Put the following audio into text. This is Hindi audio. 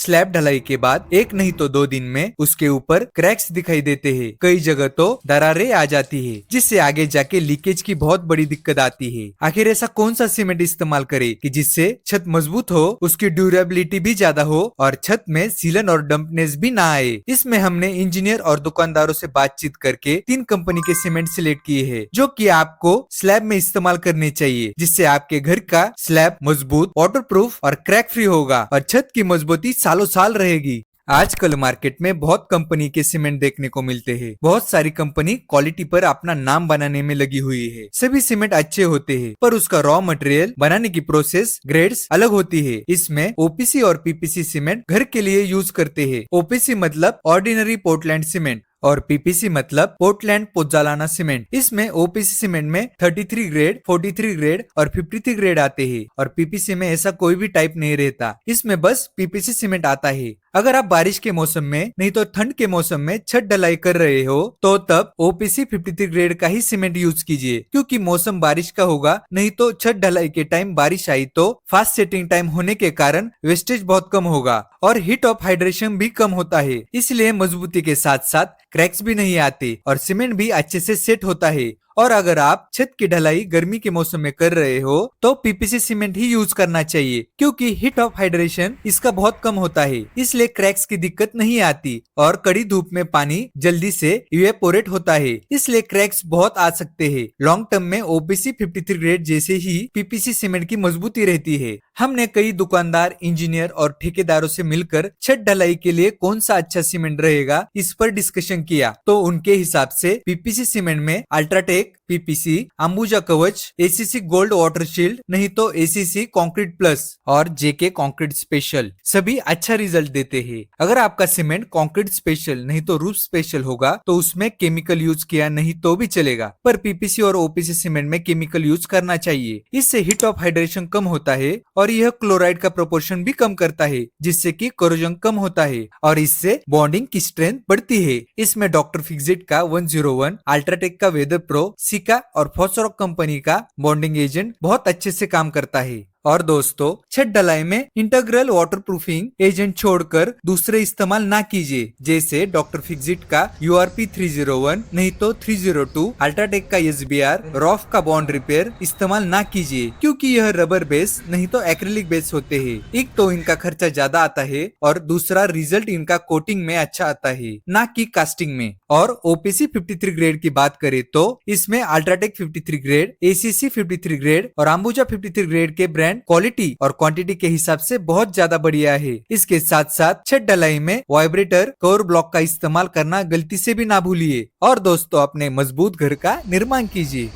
स्लैब ढलाई के बाद 1 नहीं तो 2 दिन में उसके ऊपर क्रैक्स दिखाई देते हैं। कई जगह तो दरारें आ जाती है, जिससे आगे जाके लीकेज की बहुत बड़ी दिक्कत आती है। आखिर ऐसा कौन सा सीमेंट इस्तेमाल करे कि जिससे छत मजबूत हो, उसकी ड्यूरेबिलिटी भी ज्यादा हो और छत में सीलन और डंपनेस भी ना आए। इसमें हमने इंजीनियर और दुकानदारों से बातचीत करके 3 कंपनी के सीमेंट सिलेक्ट किए हैं, जो कि आपको स्लैब में इस्तेमाल करने चाहिए, जिससे आपके घर का स्लैब मजबूत, वाटरप्रूफ और क्रैक फ्री होगा और छत की मजबूती सालों साल रहेगी। आजकल मार्केट में बहुत कंपनी के सीमेंट देखने को मिलते हैं। बहुत सारी कंपनी क्वालिटी पर अपना नाम बनाने में लगी हुई है। सभी सीमेंट अच्छे होते हैं, पर उसका रॉ मटेरियल बनाने की प्रोसेस, ग्रेड्स अलग होती है। इसमें ओपीसी और पीपीसी सीमेंट घर के लिए यूज करते हैं। ओपीसी मतलब ऑर्डिनरी पोर्टलैंड सीमेंट और पीपीसी मतलब पोर्टलैंड पोज्जालाना सीमेंट। इसमें ओपीसी सीमेंट में 33 ग्रेड, 43 ग्रेड और 53 ग्रेड आते हैं और पीपीसी में ऐसा कोई भी टाइप नहीं रहता। इसमें बस पीपीसी सीमेंट आता है। अगर आप बारिश के मौसम में नहीं तो ठंड के मौसम में छत ढलाई कर रहे हो, तो तब ओपीसी 53 ग्रेड का ही सीमेंट यूज कीजिए, क्योंकि मौसम बारिश का होगा। नहीं तो छत ढलाई के टाइम बारिश आई तो फास्ट सेटिंग टाइम होने के कारण वेस्टेज बहुत कम होगा और हीट ऑफ हाइड्रेशन भी कम होता है। इसलिए मजबूती के साथ साथ क्रैक्स भी नहीं आते और सीमेंट भी अच्छे से सेट होता है। और अगर आप छत की ढलाई गर्मी के मौसम में कर रहे हो, तो पीपीसी सीमेंट ही यूज करना चाहिए, क्योंकि हीट ऑफ हाइड्रेशन इसका बहुत कम होता है। इसलिए क्रैक्स की दिक्कत नहीं आती और कड़ी धूप में पानी जल्दी से इवेपोरेट होता है, इसलिए क्रैक्स बहुत आ सकते हैं। लॉन्ग टर्म में ओपीसी 53 ग्रेड जैसे ही पीपीसी सीमेंट की मजबूती रहती है। हमने कई दुकानदार, इंजीनियर और ठेकेदारों से मिलकर छत ढलाई के लिए कौन सा अच्छा सीमेंट रहेगा इस पर डिस्कशन किया, तो उनके हिसाब से पीपीसी सीमेंट में अल्ट्राटेक पीपीसी, अंबुजा कवच, एसीसी गोल्ड वाटर शील्ड, नहीं तो एसीसी कंक्रीट प्लस और जेके कंक्रीट स्पेशल सभी अच्छा रिजल्ट देते हैं। अगर आपका सीमेंट कंक्रीट स्पेशल नहीं तो रूफ स्पेशल होगा, तो उसमें केमिकल यूज किया नहीं तो भी चलेगा, पर पीपीसी और ओपीसी सीमेंट में केमिकल यूज करना चाहिए। इससे हीट ऑफ हाइड्रेशन कम होता है और यह क्लोराइड का प्रोपोर्शन भी कम करता है, जिससे कि कोरोजन कम होता है और इससे बॉन्डिंग की स्ट्रेंथ बढ़ती है। इसमें डॉक्टर फिक्सिट का 101, अल्ट्राटेक का वेदर प्रो, सिका और फॉस्फोरॉक कंपनी का बॉन्डिंग एजेंट बहुत अच्छे से काम करता है। और दोस्तों, छत ढलाई में इंटीग्रल वाटरप्रूफिंग एजेंट छोड़कर दूसरे इस्तेमाल ना कीजिए, जैसे डॉक्टर फिक्सिट का यूआरपी 301 नहीं तो 302, अल्ट्राटेक का एसबीआर, रॉफ का बॉन्ड रिपेयर इस्तेमाल ना कीजिए, क्योंकि यह रबर बेस नहीं तो एक्रिलिक बेस होते हैं। एक तो इनका खर्चा ज्यादा आता है और दूसरा रिजल्ट इनका कोटिंग में अच्छा आता है, ना कि कास्टिंग में। और ओपीसी 53 ग्रेड की बात करें तो इसमें अल्ट्राटेक 53 ग्रेड, एसीसी 53 ग्रेड और अंबुजा 53 ग्रेड के ब्रांड क्वालिटी और क्वांटिटी के हिसाब से बहुत ज्यादा बढ़िया है। इसके साथ साथ छत ढलाई में वाइब्रेटर कवर ब्लॉक का इस्तेमाल करना गलती से भी ना भूलिए। और दोस्तों, अपने मजबूत घर का निर्माण कीजिए।